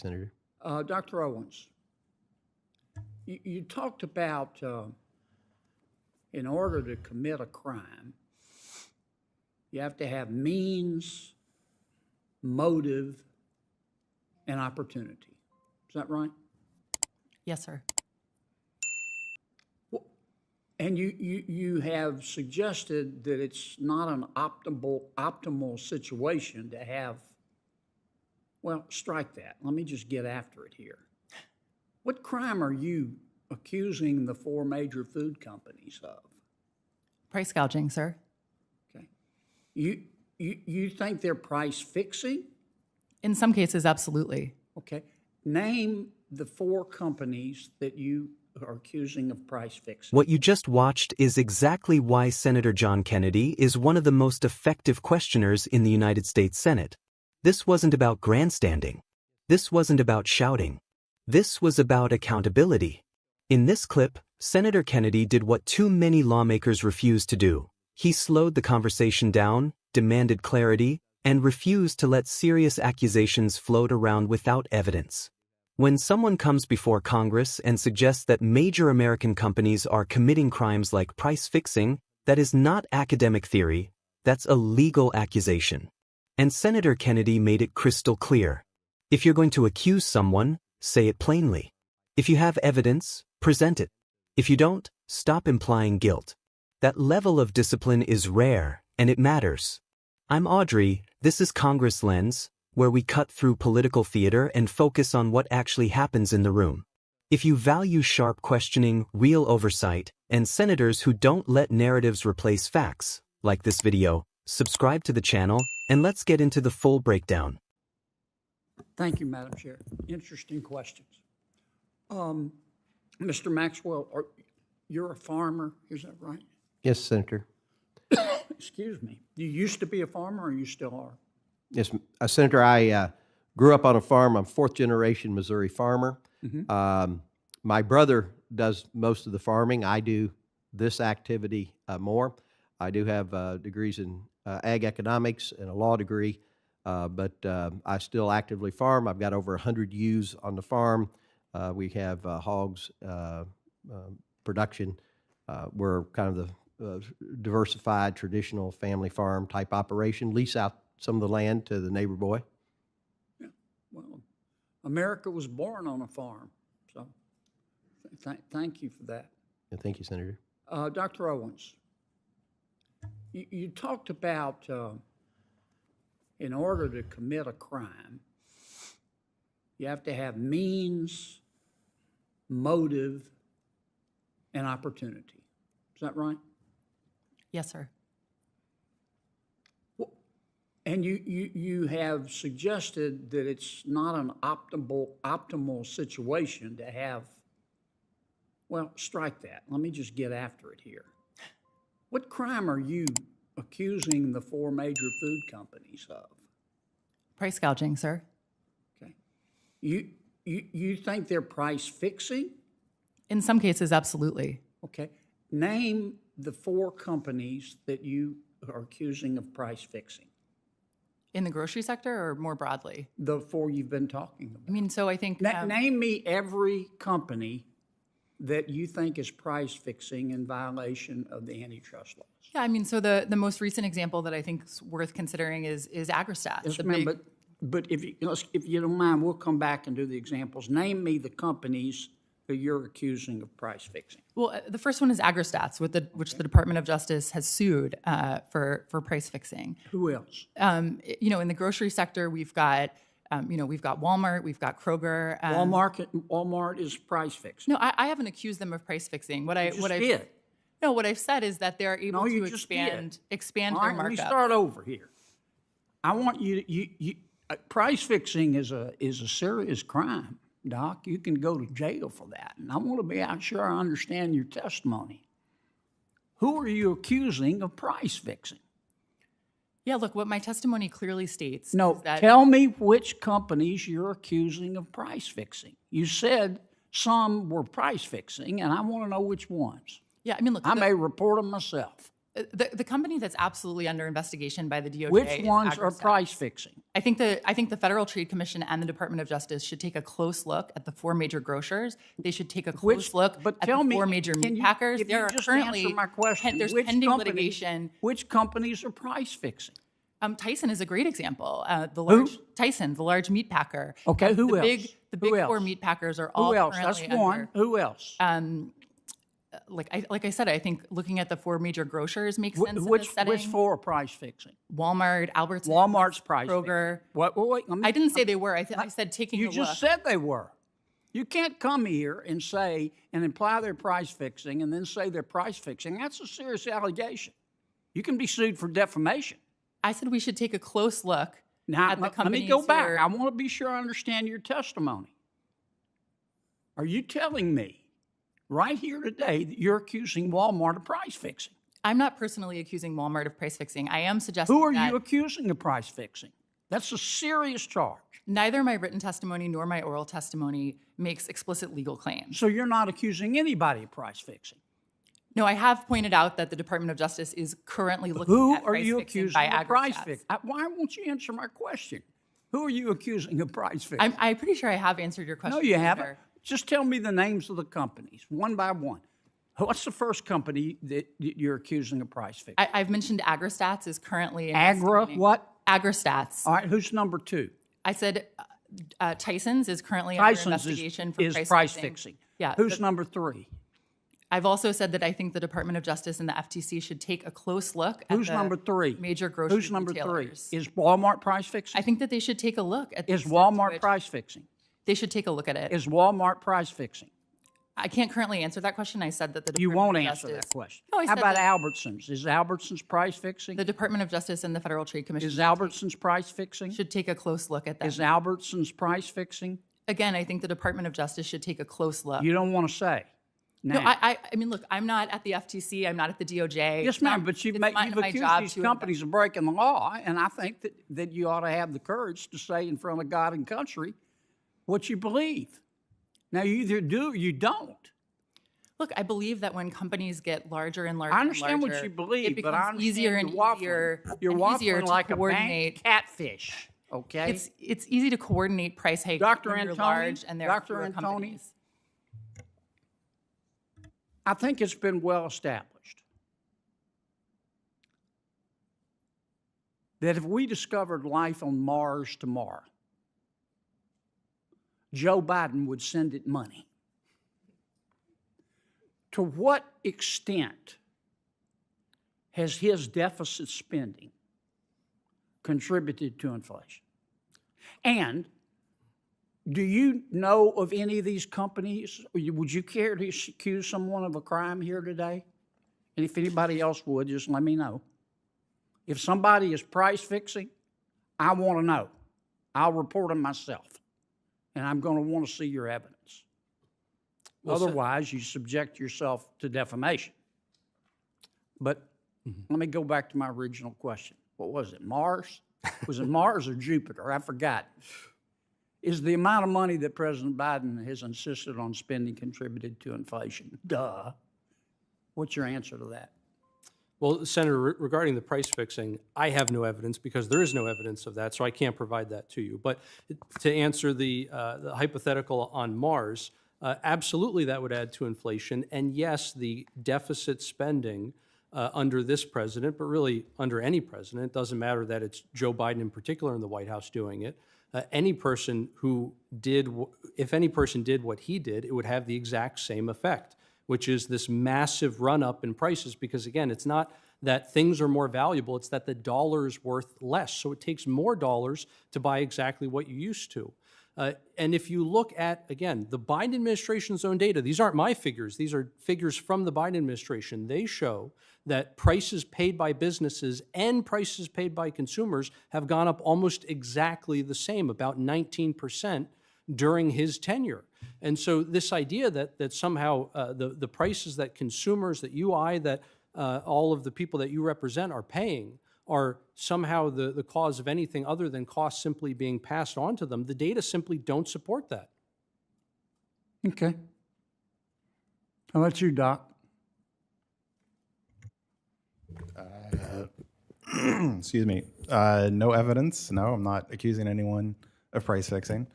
Senator. Dr. Owens, you talked about in order to commit a crime, you have to have means, motive, and opportunity. Is that right? Yes, sir. And you have suggested that it's not an optimal situation to have, well, strike that. Let me just get after it here. What crime are you accusing the four major food companies of? Price gouging, sir. Okay. You think they're price fixing? In some cases, absolutely. Okay. Name the four companies that you are accusing of price fixing. What you just watched is exactly why Senator John Kennedy is one of the most effective questioners in the United States Senate. This wasn't about grandstanding. This wasn't about shouting. This was about accountability. In this clip, Senator Kennedy did what too many lawmakers refused to do. He slowed the conversation down, demanded clarity, and refused to let serious accusations float around without evidence. When someone comes before Congress and suggests that major American companies are committing crimes like price fixing, that is not academic theory, that's a legal accusation. And Senator Kennedy made it crystal clear. If you're going to accuse someone, say it plainly. If you have evidence, present it. If you don't, stop implying guilt. That level of discipline is rare, and it matters. I'm Audrey, this is Congress Lens, where we cut through political theater and focus on what actually happens in the room. If you value sharp questioning, real oversight, and senators who don't let narratives replace facts, like this video, subscribe to the channel, and let's get into the full breakdown. Thank you, Madam Chair. Interesting questions. Mr. Maxwell, you're a farmer, is that right? Yes, Senator. Excuse me. You used to be a farmer, or you still are? Yes, Senator, I grew up on a farm. I'm fourth generation Missouri farmer. My brother does most of the farming. I do this activity more. I do have degrees in ag economics and a law degree, but I still actively farm. I've got over 100 ewes on the farm. We have hogs production. We're kind of the diversified, traditional family farm type operation, lease out some of the land to the neighbor boy. Yeah, well, America was born on a farm, so thank you for that. Yeah, thank you, Senator. Dr. Owens, you talked about in order to commit a crime, you have to have means, motive, and opportunity. Is that right? Yes, sir. And you have suggested that it's not an optimal situation to have, well, strike that. Let me just get after it here. What crime are you accusing the four major food companies of? Price gouging, sir. Okay. You think they're price fixing? In some cases, absolutely. Okay. Name the four companies that you are accusing of price fixing. In the grocery sector or more broadly? The four you've been talking about. I mean, so I think... Name me every company that you think is price fixing in violation of the antitrust laws. Yeah, I mean, so the most recent example that I think is worth considering is AgriStats. Yes, ma'am, but if you don't mind, we'll come back and do the examples. Name me the companies that you're accusing of price fixing. Well, the first one is AgriStats, which the Department of Justice has sued for price fixing. Who else? In the grocery sector, we've got Walmart, we've got Kroger. Walmart is price fixing. No, I haven't accused them of price fixing. What I've said is that they're able to expand their markup. Let me start over here. I want you price fixing is a serious crime. Doc, you can go to jail for that. And I want to be sure I understand your testimony. Who are you accusing of price fixing? Yeah, look, what my testimony clearly states is that... tell me which companies you're accusing of price fixing. You said some were price fixing, and I want to know which ones. Yeah, I mean, look... I may report them myself. The company that's absolutely under investigation by the DOJ. Which is ones are AgriStats. price fixing? I think the Federal Trade Commission and the Department of Justice should take a close look at the 4 major grocers. They should take a close look at the 4 major meat packers. There are currently there's pending litigation. Which companies are price fixing? Tyson is a great example. Tyson, the large meat packer. Okay, who else? The big 4 meat packers are all Who else? currently That's one. under. Who else? Like I said, I think looking at the 4 major grocers makes sense in Which this setting. which 4 are price fixing? Walmart, Albertsons, Walmart's price Kroger. fixing. Wait. I didn't say they were. I said taking a You look. just said they were. You can't come here and say and imply they're price fixing and then say they're price fixing. That's a serious allegation. You can be sued for defamation. I said we should take a close look Now, at the let companies me go back. who are- I want to be sure I understand your testimony. Are you telling me right here today that you're accusing Walmart of price fixing? I'm not personally accusing Walmart of price fixing. I am suggesting Who are that you accusing of price fixing? That's a serious charge. neither my written testimony nor my oral testimony makes explicit legal claims. So you're not accusing anybody of price fixing. No, I have pointed out that the Department of Justice is currently looking Who at are price you fixing accusing by of price AgriStats. fixing? Why won't you answer my question? Who are you accusing of price fixing? I'm pretty sure I have answered your question. No, you Senator. haven't. Just tell me the names of the companies, one by one. What's the first company that you're accusing of price fixing? I've mentioned AgriStats is currently Agra, investigating. what? AgriStats. All right, who's number 2? I said Tyson's is currently Tyson's under investigation for is price, price fixing. fixing. Yeah. Who's number 3? I've also said that I think the Department of Justice and the FTC should take a close look at Who's the number 3? major grocery Who's number retailers. 3? Is Walmart price fixing? I think that they should take a look at the Is extent to Walmart which price fixing? They should take a look at it. Is Walmart price fixing? I can't currently answer that question. I said that the You Department won't of answer Justice, that question. No, I How said about that Albertsons? Is Albertsons price fixing? the Department of Justice and the Federal Trade Commission Is Albertsons price fixing? should take a close look at that. Is Albertsons price fixing? Again, I think the Department of Justice should take a close look. You don't want to say. No, Now, I mean, look, I'm not at the FTC. I'm not at the DOJ. yes, ma'am, but you've accused these companies of breaking the law, and I think that you ought to have the courage to say in front of God and country what you believe. Now, you either do or you don't. Look, I believe that when companies get larger and larger, I understand and what larger, you believe, it but I becomes understand easier and you're waffling. easier. You're and waffling easier to like a coordinate. bank catfish. Okay, It's easy to coordinate price hikes Dr. when you're Antoni, large and there are Dr. fewer Antoni, companies. I think it's been well established that if we discovered life on Mars tomorrow, Joe Biden would send it money. To what extent has his deficit spending contributed to inflation? And do you know of any of these companies? Would you care to accuse someone of a crime here today? And if anybody else would, just let me know. If somebody is price fixing, I want to know. I'll report them myself. And I'm going to want to see your evidence. Well, otherwise, you subject yourself to defamation. But let me go back to my original question. What was it, Mars? Was it Mars or Jupiter? I forgot. Is the amount of money that President Biden has insisted on spending contributed to inflation? Duh. What's your answer to that? Well, Senator, regarding the price fixing, I have no evidence because there is no evidence of that, so I can't provide that to you. But to answer the hypothetical on Mars, absolutely that would add to inflation. And yes, the deficit spending under this president, but really under any president, it doesn't matter that it's Joe Biden in particular in the White House doing it. Any person who did, if any person did what he did, it would have the exact same effect, which is this massive run-up in prices, because again, it's not that things are more valuable, it's that the dollar is worth less. So it takes more dollars to buy exactly what you used to. And if you look at, again, the Biden administration's own data, these aren't my figures, these are figures from the Biden administration. They show that prices paid by businesses and prices paid by consumers have gone up almost exactly the same, about 19% during his tenure. And so this idea that somehow the prices that consumers, that that all of the people that you represent are paying are somehow the cause of anything other than costs simply being passed on to them, the data simply don't support that. Okay. How about you, Doc? Excuse me. No evidence. No, I'm not accusing anyone of price fixing.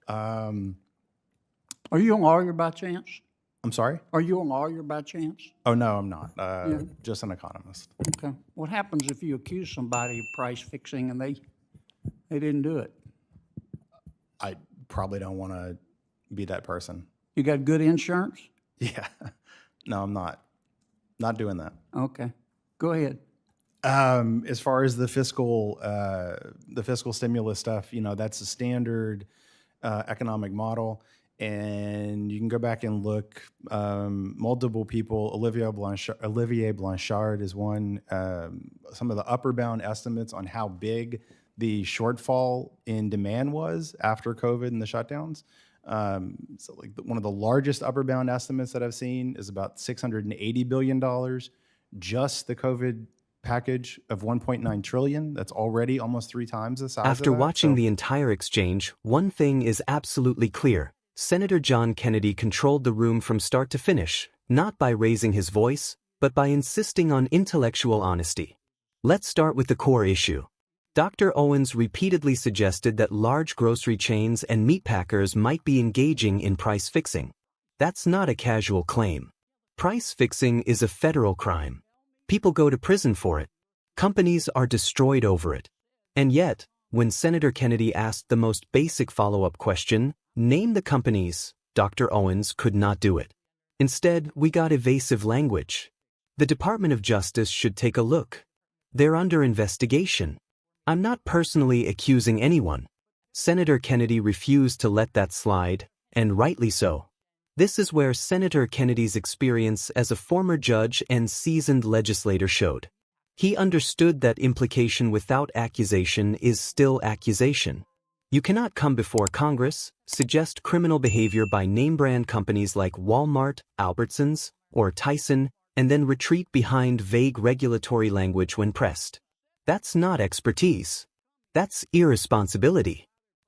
Are you a lawyer by chance? I'm sorry? Are you a lawyer by chance? Oh, no, I'm not. Just an economist. Okay. What happens if you accuse somebody of price fixing and they didn't do it? I probably don't want to be that person. You got good insurance? Yeah. No, I'm not. Not doing that. Okay. Go ahead. As far as the fiscal stimulus stuff, that's a standard economic model, and you can go back and look. Multiple people, Olivier Blanchard is one. Some of the upper bound estimates on how big the shortfall in demand was after COVID and the shutdowns. So like one of the largest upper bound estimates that I've seen is about $680 billion, just the COVID package of 1.9 trillion. That's already almost 3 times the size After of that. watching the entire exchange, one thing is absolutely clear. Senator John Kennedy controlled the room from start to finish, not by raising his voice, but by insisting on intellectual honesty. Let's start with the core issue. Dr. Owens repeatedly suggested that large grocery chains and meatpackers might be engaging in price fixing. That's not a casual claim. Price fixing is a federal crime. People go to prison for it. Companies are destroyed over it. And yet, when Senator Kennedy asked the most basic follow-up question, name the companies, Dr. Owens could not do it. Instead, we got evasive language. The Department of Justice should take a look. They're under investigation. I'm not personally accusing anyone. Senator Kennedy refused to let that slide, and rightly so. This is where Senator Kennedy's experience as a former judge and seasoned legislator showed. He understood that implication without accusation is still accusation. You cannot come before Congress, suggest criminal behavior by name-brand companies like Walmart, Albertsons, or Tyson, and then retreat behind vague regulatory language when pressed. That's not expertise. That's irresponsibility.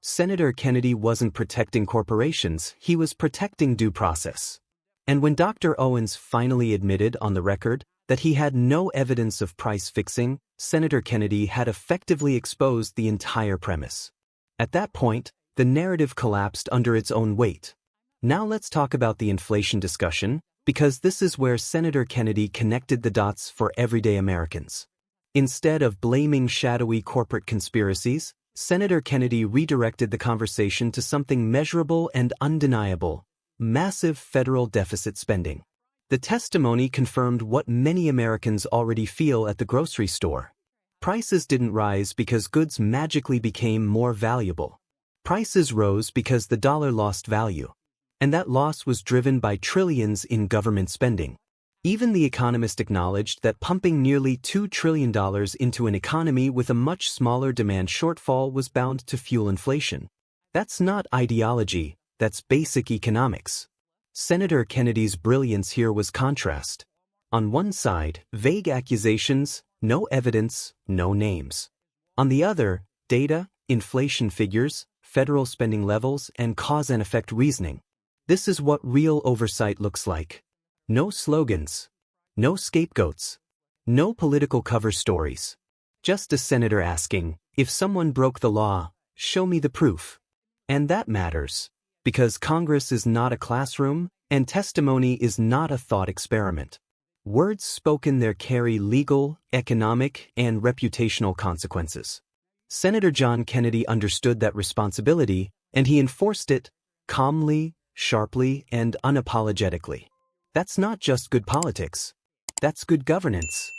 Senator Kennedy wasn't protecting corporations, he was protecting due process. And when Dr. Owens finally admitted on the record that he had no evidence of price fixing, Senator Kennedy had effectively exposed the entire premise. At that point, the narrative collapsed under its own weight. Now let's talk about the inflation discussion, because this is where Senator Kennedy connected the dots for everyday Americans. Instead of blaming shadowy corporate conspiracies, Senator Kennedy redirected the conversation to something measurable and undeniable: massive federal deficit spending. The testimony confirmed what many Americans already feel at the grocery store. Prices didn't rise because goods magically became more valuable. Prices rose because the dollar lost value. And that loss was driven by trillions in government spending. Even the Economist acknowledged that pumping nearly $2 trillion into an economy with a much smaller demand shortfall was bound to fuel inflation. That's not ideology, that's basic economics. Senator Kennedy's brilliance here was contrast. On one side, vague accusations, no evidence, no names. On the other, data, inflation figures, federal spending levels, and cause and effect reasoning. This is what real oversight looks like. No slogans, no scapegoats, no political cover stories. Just a senator asking, if someone broke the law, show me the proof. And that matters, because Congress is not a classroom, and testimony is not a thought experiment. Words spoken there carry legal, economic, and reputational consequences. Senator John Kennedy understood that responsibility, and he enforced it calmly, sharply, and unapologetically. That's not just good politics. That's good governance.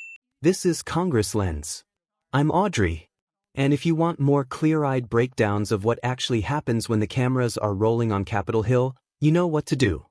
This is Congress Lens. I'm Audrey. And if you want more clear-eyed breakdowns of what actually happens when the cameras are rolling on Capitol Hill, you know what to do.